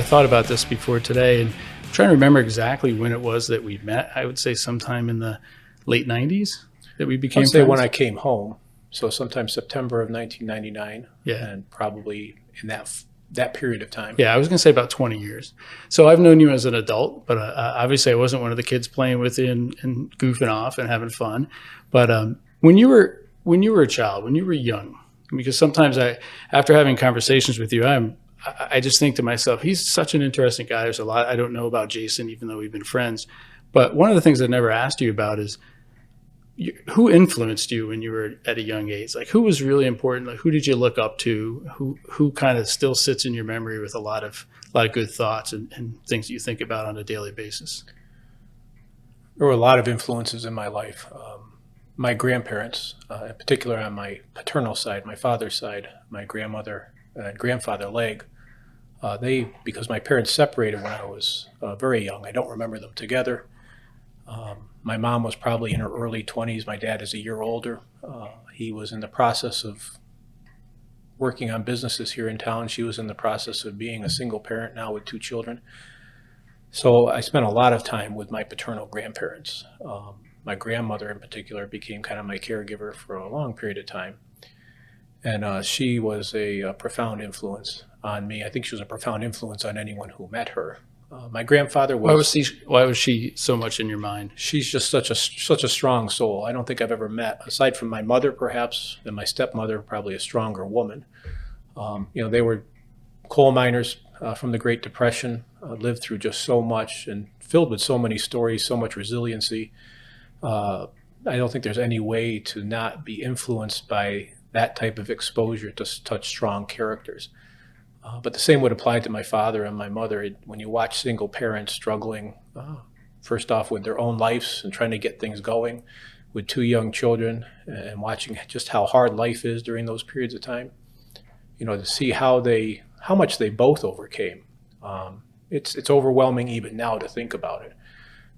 thought about this before today, and I'm trying to remember exactly when it was that we met. I would say sometime in the late 90s that we became I'd say friends. when I came home, so sometime September of 1999, Yeah. and probably in that period of time. Yeah, I was going to say about 20 years. So I've known you as an adult, but obviously I wasn't one of the kids playing with you and goofing off and having fun. But when you were a child, when you were young, because sometimes after having conversations with you, I just think to myself, he's such an interesting guy. There's a lot I don't know about Jason, even though we've been friends. But one of the things I never asked you about is who influenced you when you were at a young age? Like, who was really important? Like, who did you look up to? Who kind of still sits in your memory with a lot of good thoughts and things that you think about on a daily basis? There were a lot of influences in my life. My grandparents, in particular on my paternal side, my father's side, my grandmother and grandfather Legg, because my parents separated when I was very young. I don't remember them together. My mom was probably in her early 20s. My dad is a year older. He was in the process of working on businesses here in town. She was in the process of being a single parent now with 2 children. So I spent a lot of time with my paternal grandparents. My grandmother in particular became kind of my caregiver for a long period of time. And she was a profound influence on me. I think she was a profound influence on anyone who met her. My grandfather was. Why was she so much in your mind? She's just such a strong soul. I don't think I've ever met, aside from my mother perhaps, and my stepmother, probably a stronger woman. They were coal miners from the Great Depression, lived through just so much and filled with so many stories, so much resiliency. I don't think there's any way to not be influenced by that type of exposure to such strong characters. But the same would apply to my father and my mother. When you watch single parents struggling, first off with their own lives and trying to get things going with 2 young children, and watching just how hard life is during those periods of time, to see how much they both overcame. It's overwhelming even now to think about it.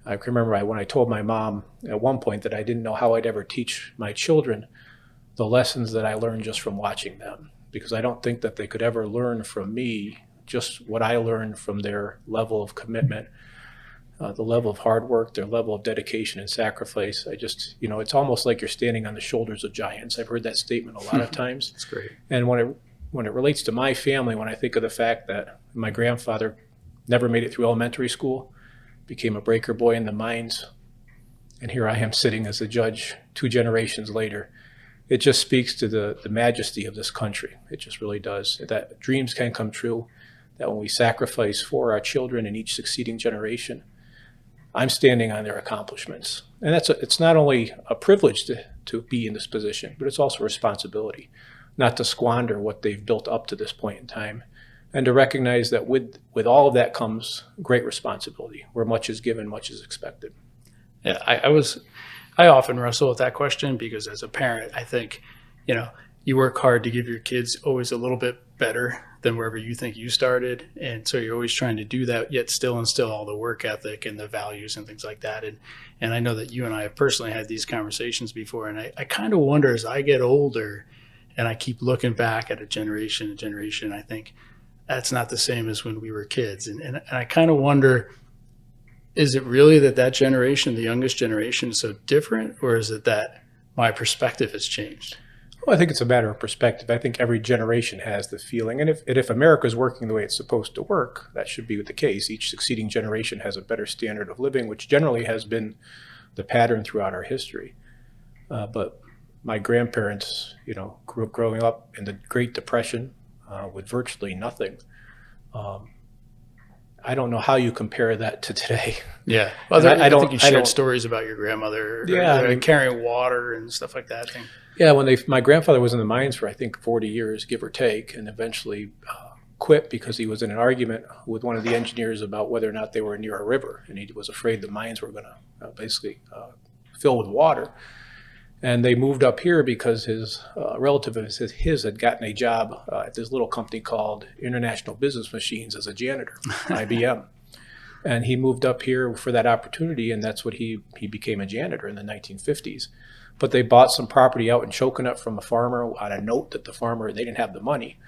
I can remember when I told my mom at one point that I didn't know how I'd ever teach my children the lessons that I learned just from watching them, because I don't think that they could ever learn from me just what I learned from their level of commitment, the level of hard work, their level of dedication and sacrifice. It's almost like you're standing on the shoulders of giants. I've heard that statement a lot of times. That's great. And when it relates to my family, when I think of the fact that my grandfather never made it through elementary school, became a breaker boy in the mines, and here I am sitting as a judge 2 generations later, it just speaks to the majesty of this country. It just really does. That dreams can come true, that when we sacrifice for our children in each succeeding generation, I'm standing on their accomplishments. And it's not only a privilege to be in this position, but it's also a responsibility not to squander what they've built up to this point in time, and to recognize that with all of that comes great responsibility, where much is given, much is expected. Yeah, I often wrestle with that question, because as a parent, I think, you work hard to give your kids always a little bit better than wherever you think you started. And so you're always trying to do that, yet still instill all the work ethic and the values and things like that. And I know that you and I have personally had these conversations before. And I kind of wonder, as I get older and I keep looking back at a generation, I think that's not the same as when we were kids. And I kind of wonder, is it really that generation, the youngest generation, is so different, or is it that my perspective has changed? Well, I think it's a matter of perspective. I think every generation has the feeling, and if America is working the way it's supposed to work, that should be the case. Each succeeding generation has a better standard of living, which generally has been the pattern throughout our history. But my grandparents, grew up growing up in the Great Depression with virtually nothing. I don't know how you compare that to today. Yeah. Well, I think you shared stories about your grandmother carrying water and stuff like that. Yeah, my grandfather was in the mines for, I think, 40 years, give or take, and eventually quit because he was in an argument with one of the engineers about whether or not they were near a river, and he was afraid the mines were going to basically fill with water. And they moved up here because his relative of his had gotten a job at this little company called International Business Machines as a janitor, IBM. And he moved up here for that opportunity, and that's what he became a janitor in the 1950s. But they bought some property out in Choconet from a farmer on a note that they didn't have the money.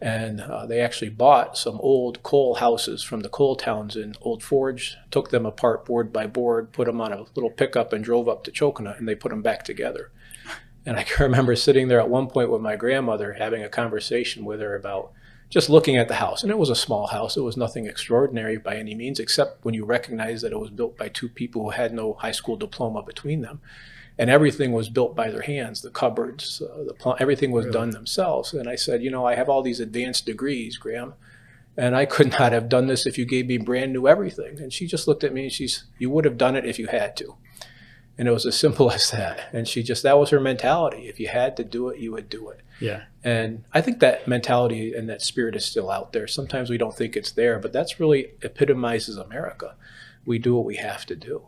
And they actually bought some old coal houses from the coal towns in Old Forge, took them apart board by board, put them on a little pickup and drove up to Chocolat, and they put them back together. And I can remember sitting there at one point with my grandmother having a conversation with her about just looking at the house. And it was a small house. It was nothing extraordinary by any means, except when you recognize that it was built by two people who had no high school diploma between them. And everything was built by their hands, the cupboards, everything was done themselves. And I said, you know, I have all these advanced degrees, Graham, and I could not have done this if you gave me brand new everything. And she just looked at me and you would have done it if you had to. And it was as simple as that. And that was her mentality. If you had to do it, you would do it. Yeah. And I think that mentality and that spirit is still out there. Sometimes we don't think it's there, but that's really epitomizes America. We do what we have to do.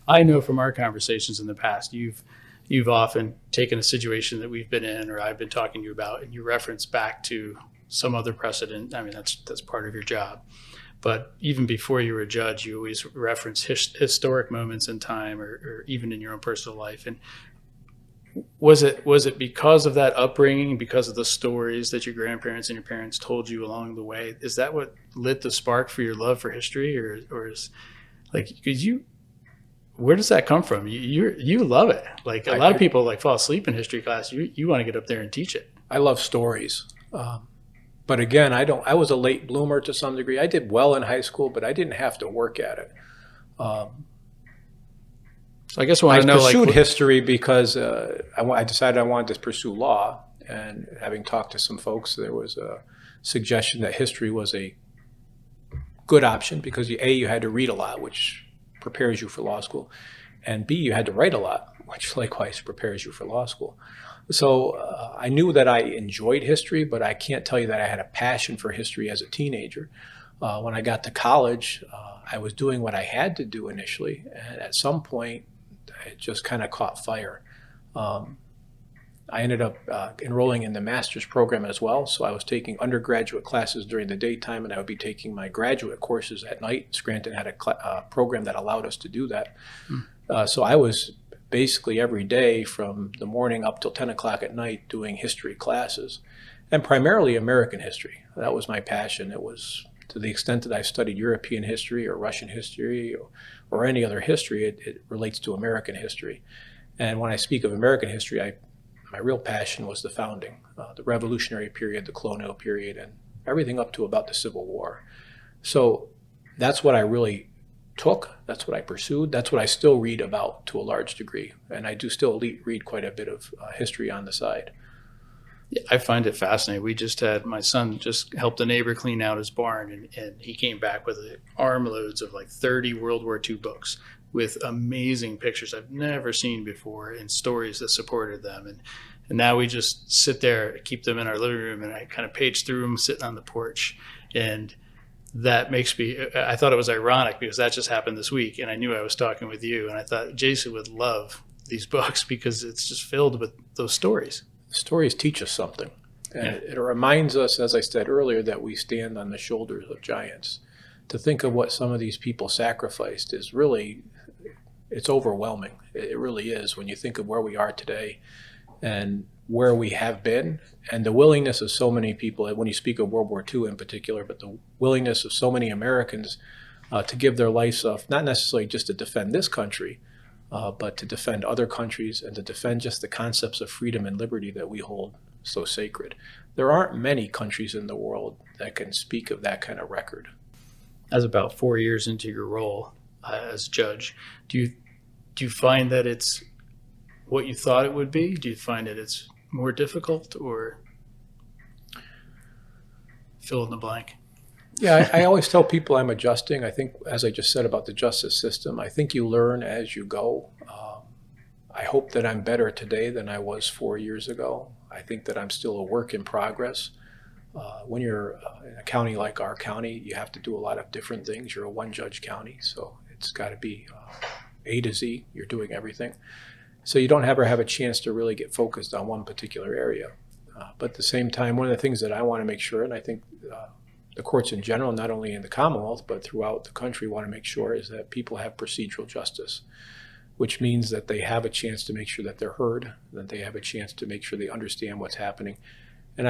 I know from our conversations in the past, you've often taken a situation that we've been in or I've been talking to you about, and you reference back to some other precedent. I mean, that's part of your job. But even before you were a judge, you always reference historic moments in time or even in your own personal life. And was it because of that upbringing, because of the stories that your grandparents and your parents told you along the way? Is that what lit the spark for your love for history, or is like, because where does that come from? You love it. Like a lot of people like fall asleep in history class. You want to get up there and teach it. I love stories. But again, I was a late bloomer to some degree. I did well in high school, but I didn't have to work at it. So I guess I want to know, pursued history because I decided I wanted to pursue law. And having talked to some folks, there was a suggestion that history was a good option because you had to read a lot, which prepares you for law school, and B, you had to write a lot, which likewise prepares you for law school. So I knew that I enjoyed history, but I can't tell you that I had a passion for history as a teenager. When I got to college, I was doing what I had to do initially, and at some point, it just kind of caught fire. I ended up enrolling in the master's program as well, so I was taking undergraduate classes during the daytime, and I would be taking my graduate courses at night. Scranton had a program that allowed us to do that. So I was basically every day from the morning up till 10 o'clock at night doing history classes, and primarily American history. That was my passion. It was to the extent that I studied European history or Russian history or any other history, it relates to American history. And when I speak of American history, my real passion was the founding, the Revolutionary period, the colonial period, and everything up to about the Civil War. So that's what I really took. That's what I pursued. That's what I still read about to a large degree. And I do still read quite a bit of history on the side. Yeah, I find it fascinating. My son just helped a neighbor clean out his barn, and he came back with armloads of like 30 World War II books with amazing pictures I've never seen before and stories that supported them. And now we just sit there, keep them in our living room, and I kind of page through them sitting on the porch. And that makes me, I thought it was ironic because that just happened this week, and I knew I was talking with you, and I thought Jason would love these books because it's just filled with those stories. Stories teach us something. And it reminds us, as I said earlier, that we stand on the shoulders of giants. To think of what some of these people sacrificed is really, it's overwhelming. It really is when you think of where we are today and where we have been, and the willingness of so many people, when you speak of World War II in particular, but the willingness of so many Americans to give their lives up, not necessarily just to defend this country, but to defend other countries and to defend just the concepts of freedom and liberty that we hold so sacred. There aren't many countries in the world that can speak of that kind of record. As about 4 years into your role as judge, do you find that it's what you thought it would be? Do you find that it's more difficult, or fill in the blank? Yeah, I always tell people I'm adjusting. I think, as I just said about the justice system, I think you learn as you go. I hope that I'm better today than I was 4 years ago. I think that I'm still a work in progress. When you're in a county like our county, you have to do a lot of different things. You're a one-judge county, so it's got to be A to Z. You're doing everything. So you don't ever have a chance to really get focused on one particular area. But at the same time, one of the things that I want to make sure, and I think the courts in general, not only in the Commonwealth, but throughout the country, want to make sure is that people have procedural justice, which means that they have a chance to make sure that they're heard, that they have a chance to make sure they understand what's happening. And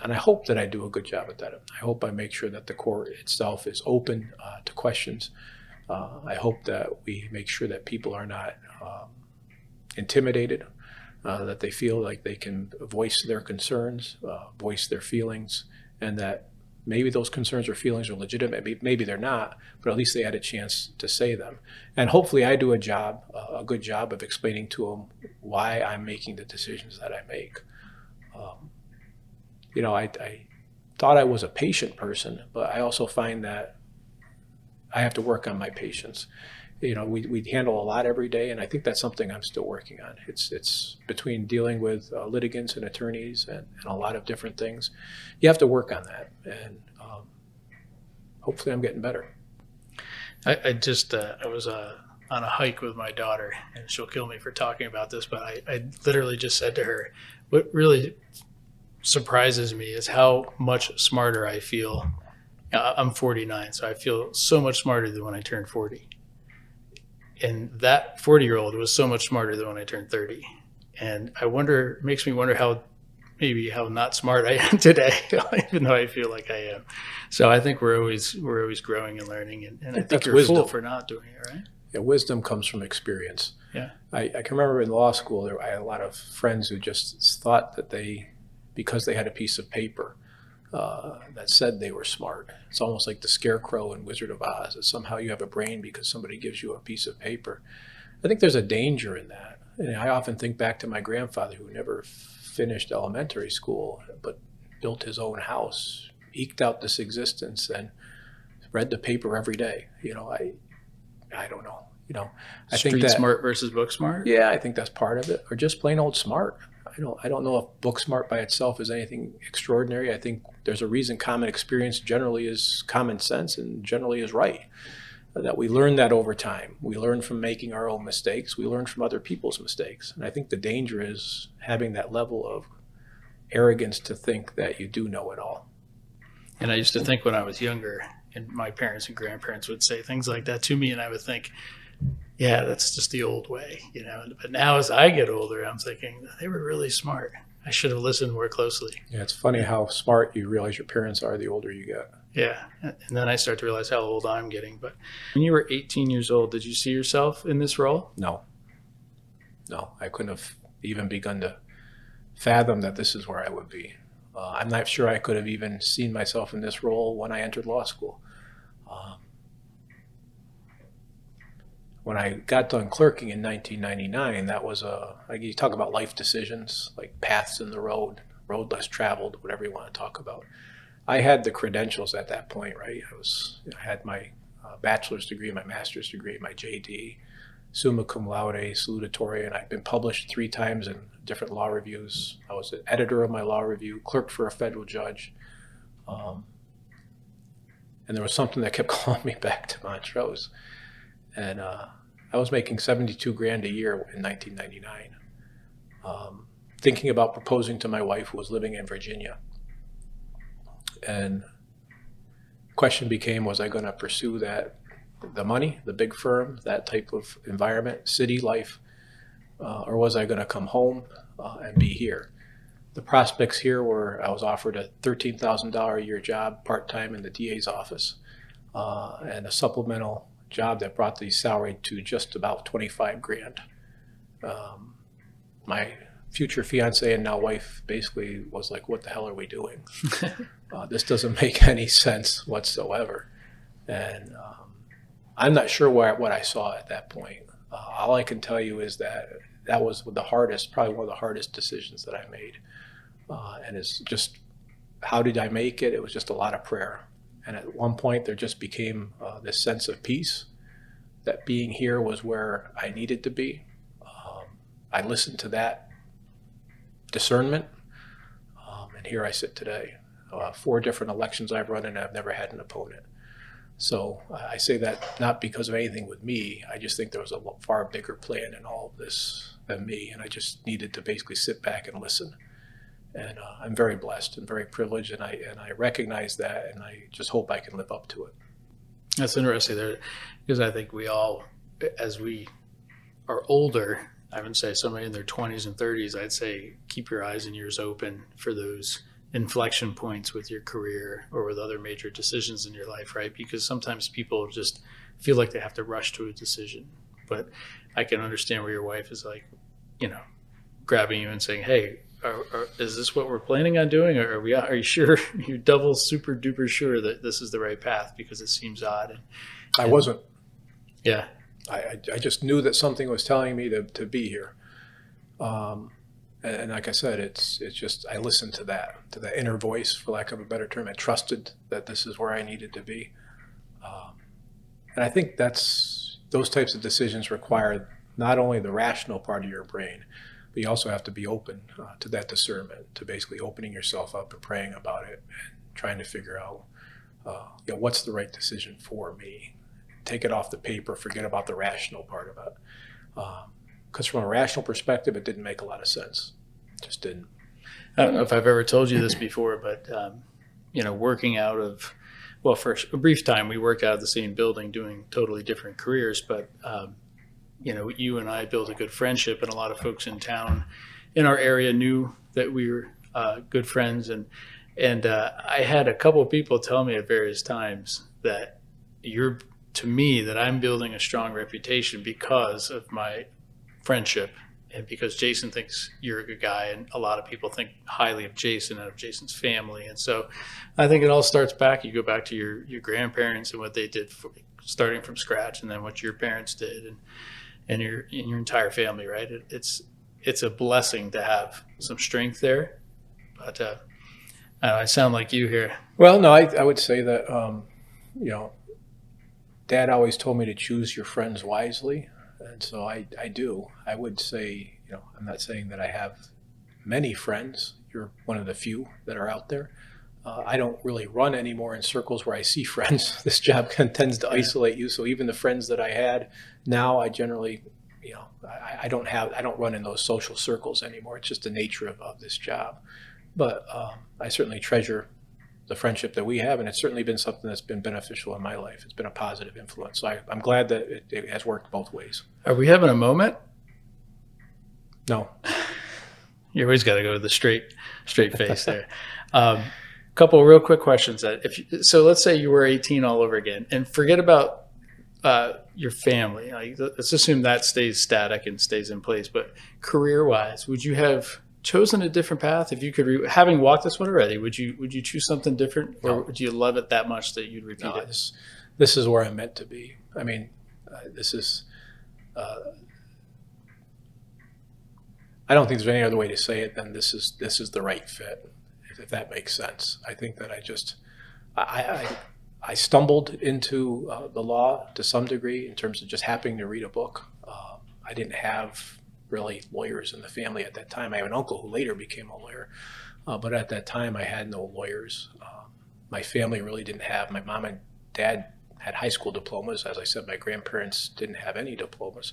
And I hope that I do a good job at that. I hope I make sure that the court itself is open to questions. I hope that we make sure that people are not intimidated, that they feel like they can voice their concerns, voice their feelings, and that maybe those concerns or feelings are legitimate. Maybe they're not, but at least they had a chance to say them. And hopefully I do a good job of explaining to them why I'm making the decisions that I make. I thought I was a patient person, but I also find that I have to work on my patience. We handle a lot every day, and I think that's something I'm still working on. It's between dealing with litigants and attorneys and a lot of different things. You have to work on that, and hopefully I'm getting better. I was on a hike with my daughter, and she'll kill me for talking about this, but I literally just said to her, what really surprises me is how much smarter I feel. I'm 49, so I feel so much smarter than when I turned 40. And that 40-year-old was so much smarter than when I turned 30. And it makes me wonder how not smart I am today, even though I feel like I am. So I think we're always growing and learning, and I think you're a fool for not doing it, right? Yeah, wisdom comes from experience. Yeah. I can remember in law school, I had a lot of friends who just thought that because they had a piece of paper that said they were smart. It's almost like the scarecrow in Wizard of Oz, that somehow you have a brain because somebody gives you a piece of paper. I think there's a danger in that. And I often think back to my grandfather, who never finished elementary school, but built his own house, eked out this existence, and read the paper every day. I don't know. I think Street that smart versus book smart? Yeah, I think that's part of it, or just plain old smart. I don't know if book smart by itself is anything extraordinary. I think there's a reason common experience generally is common sense and generally is right. That we learn that over time. We learn from making our own mistakes. We learn from other people's mistakes. And I think the danger is having that level of arrogance to think that you do know it all. And I used to think when I was younger, and my parents and grandparents would say things like that to me, and I would think, yeah, that's just the old way, But now as I get older, I'm thinking, they were really smart. I should have listened more closely. Yeah, it's funny how smart you realize your parents are the older you get. Yeah, and then I start to realize how old I'm getting. But when you were 18 years old, did you see yourself in this role? No, I couldn't have even begun to fathom that this is where I would be. I'm not sure I could have even seen myself in this role when I entered law school. When I got done clerking in 1999, that was you talk about life decisions, like paths in the road less traveled, whatever you want to talk about. I had the credentials at that point, right? I had my bachelor's degree, my master's degree, my JD, summa cum laude, salutatorian, and I've been published 3 times in different law reviews. I was an editor of my law review, clerked for a federal judge. And there was something that kept calling me back to Montrose. And I was making $72,000 a year in 1999, thinking about proposing to my wife, who was living in Virginia. And the question became, was I going to pursue the money, the big firm, that type of environment, city life, or was I going to come home and be here? The prospects here were, I was offered a $13,000 a year job, part-time in the DA's office, and a supplemental job that brought the salary to just about $25,000. My future fiance and now wife basically was like, what the hell are we doing? This doesn't make any sense whatsoever. And I'm not sure what I saw at that point. All I can tell you is that was probably one of the hardest decisions that I made. And it's just, how did I make it? It was just a lot of prayer. And at one point there just became this sense of peace, that being here was where I needed to be. I listened to that discernment, and here I sit today. 4 different elections I've run, and I've never had an opponent. So I say that not because of anything with me. I just think there was a far bigger plan in all of this than me, and I just needed to basically sit back and listen. And I'm very blessed and very privileged, and I recognize that, and I just hope I can live up to it. That's interesting there, because I think we all, as we are older, I would say somebody in their 20s and 30s, I'd say keep your eyes and ears open for those inflection points with your career or with other major decisions in your life, right? Because sometimes people just feel like they have to rush to a decision. But I can understand where your wife is like, grabbing you and saying, "Hey, is this what we're planning on doing? Or are you sure? Are you double super duper sure that this is the right path? Because it seems odd." I wasn't. Yeah. I just knew that something was telling me to be here. And like I said, it's just, I listened to that inner voice, for lack of a better term. I trusted that this is where I needed to be. And I think those types of decisions require not only the rational part of your brain, but you also have to be open to that discernment, to basically opening yourself up and praying about it and trying to figure out, what's the right decision for me. Take it off the paper, forget about the rational part of it. Because from a rational perspective, it didn't make a lot of sense. It just didn't. I don't know if I've ever told you this before, but, working out of, well, for a brief time, we worked out of the same building doing totally different careers. But, you and I built a good friendship, and a lot of folks in town in our area knew that we were good friends. And I had a couple of people tell me at various times that I'm building a strong reputation because of my friendship, and because Jason thinks you're a good guy, and a lot of people think highly of Jason and of Jason's family. And so I think it all starts back. You go back to your grandparents and what they did starting from scratch, and then what your parents did, and your entire family, right? It's a blessing to have some strength there. But I sound like you here. Well, no, I would say that, Dad always told me to choose your friends wisely. And so I do. I would say, I'm not saying that I have many friends. You're one of the few that are out there. I don't really run anymore in circles where I see friends. This job tends to isolate you. So even the friends that I had now, I generally, I don't run in those social circles anymore. It's just the nature of this job. But I certainly treasure the friendship that we have, and it's certainly been something that's been beneficial in my life. It's been a positive influence. So I'm glad that it has worked both ways. Are we having a moment? No. You always got to go to the straight face there. Couple of real quick questions. So let's say you were 18 all over again, and forget about your family. Let's assume that stays static and stays in place. But career-wise, would you have chosen a different path if you could? Having walked this one already, would you choose something different, or would you love it that much that you'd repeat it? This is where I'm meant to be. I mean, this is. I don't think there's any other way to say it than this is the right fit, if that makes sense. I think that I stumbled into the law to some degree in terms of just happening to read a book. I didn't have really lawyers in the family at that time. I have an uncle who later became a lawyer, but at that time I had no lawyers. My family really didn't have. My mom and dad had high school diplomas. As I said, my grandparents didn't have any diplomas.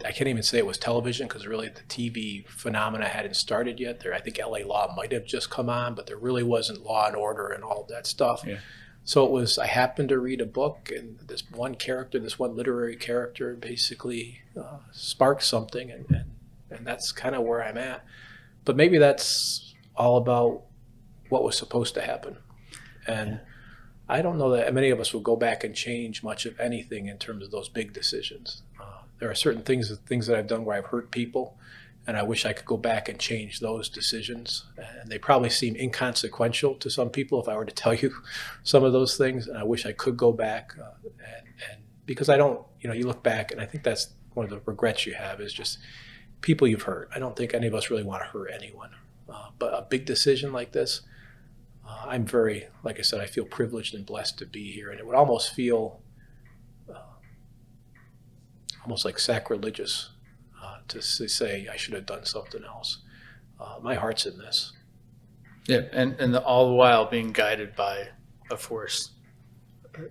I can't even say it was television, because really the TV phenomena hadn't started yet. I think LA Law might have just come on, but there really wasn't Law and Order and all of that stuff. Yeah. So I happened to read a book, and this one literary character basically sparked something, and that's kind of where I'm at. But maybe that's all about what was supposed to happen. And I don't know that many of us will go back and change much of anything in terms of those big decisions. There are certain things that I've done where I've hurt people, and I wish I could go back and change those decisions. And they probably seem inconsequential to some people if I were to tell you some of those things. And I wish I could go back, and because I don't, you look back, and I think that's one of the regrets you have, is just people you've hurt. I don't think any of us really want to hurt anyone. But a big decision like this, I'm very, like I said, I feel privileged and blessed to be here. And it would almost feel almost like sacrilegious to say I should have done something else. My heart's in this. Yeah, and all the while being guided by a force,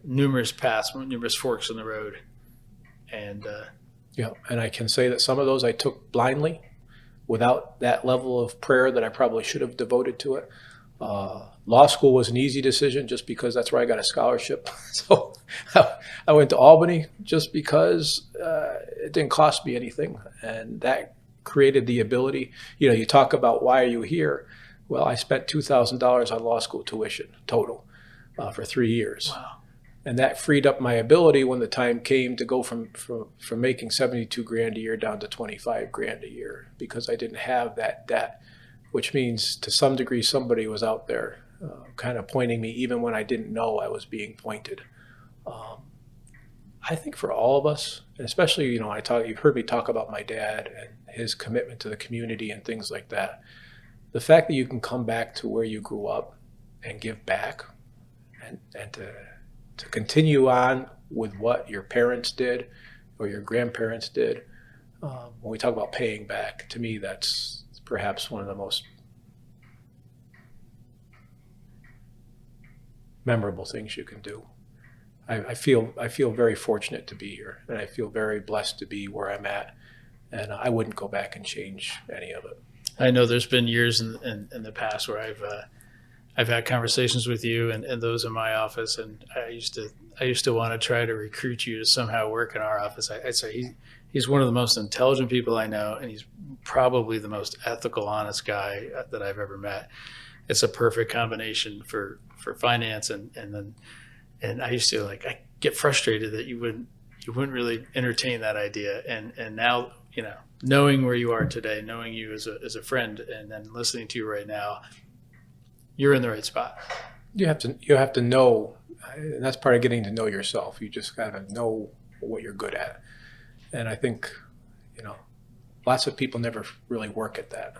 numerous paths, numerous forks in the road, and and I can say that some of those I took blindly, without that level of prayer that I probably should have devoted to it. Law school was an easy decision just because that's where I got a scholarship. So I went to Albany just because it didn't cost me anything, and that created the ability. You talk about why are you here? Well, I spent $2,000 on law school tuition total for 3 years. Wow. And that freed up my ability when the time came to go from making 72 grand a year down to 25 grand a year, because I didn't have that debt, which means to some degree somebody was out there kind of pointing me even when I didn't know I was being pointed. I think for all of us, and especially, you've heard me talk about my dad and his commitment to the community and things like that. The fact that you can come back to where you grew up and give back and to continue on with what your parents did or your grandparents did. When we talk about paying back, to me, that's perhaps one of the most memorable things you can do. I feel very fortunate to be here, and I feel very blessed to be where I'm at, and I wouldn't go back and change any of it. I know there's been years in the past where I've had conversations with you and those in my office, and I used to want to try to recruit you to somehow work in our office. I'd say he's one of the most intelligent people I know, and he's probably the most ethical, honest guy that I've ever met. It's a perfect combination for finance, and I used to I get frustrated that you wouldn't really entertain that idea, and now knowing where you are today, knowing you as a friend, and then listening to you right now, you're in the right spot. You have to know, and that's part of getting to know yourself. You just gotta know what you're good at, and I think lots of people never really work at that,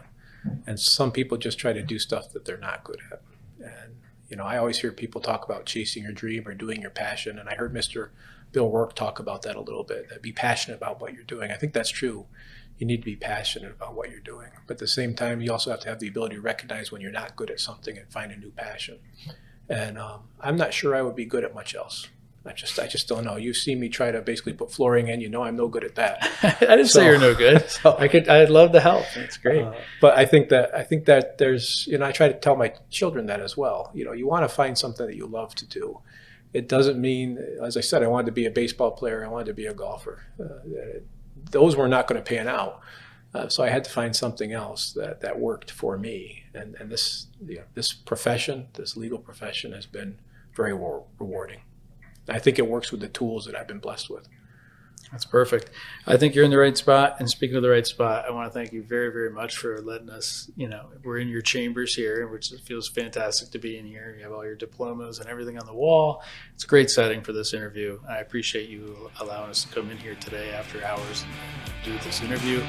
and some people just try to do stuff that they're not good at. And I always hear people talk about chasing your dream or doing your passion, and I heard Mr. Bill Work talk about that a little bit. That be passionate about what you're doing. I think that's true. You need to be passionate about what you're doing, but at the same time, you also have to have the ability to recognize when you're not good at something and find a new passion. And I'm not sure I would be good at much else. I just don't know. You've seen me try to basically put flooring in. I'm no good at that. I didn't say you're no good. I'd love to help. That's great. But I think that there's, I try to tell my children that as well. You want to find something that you love to do. It doesn't mean, as I said, I wanted to be a baseball player. I wanted to be a golfer. Those were not going to pan out. So I had to find something else that worked for me. And this profession, this legal profession, has been very rewarding. I think it works with the tools that I've been blessed with. That's perfect. I think you're in the right spot. And speaking of the right spot, I want to thank you very, very much for letting us, we're in your chambers here, which feels fantastic to be in here. You have all your diplomas and everything on the wall. It's a great setting for this interview. I appreciate you allowing us to come in here today after hours and do this interview.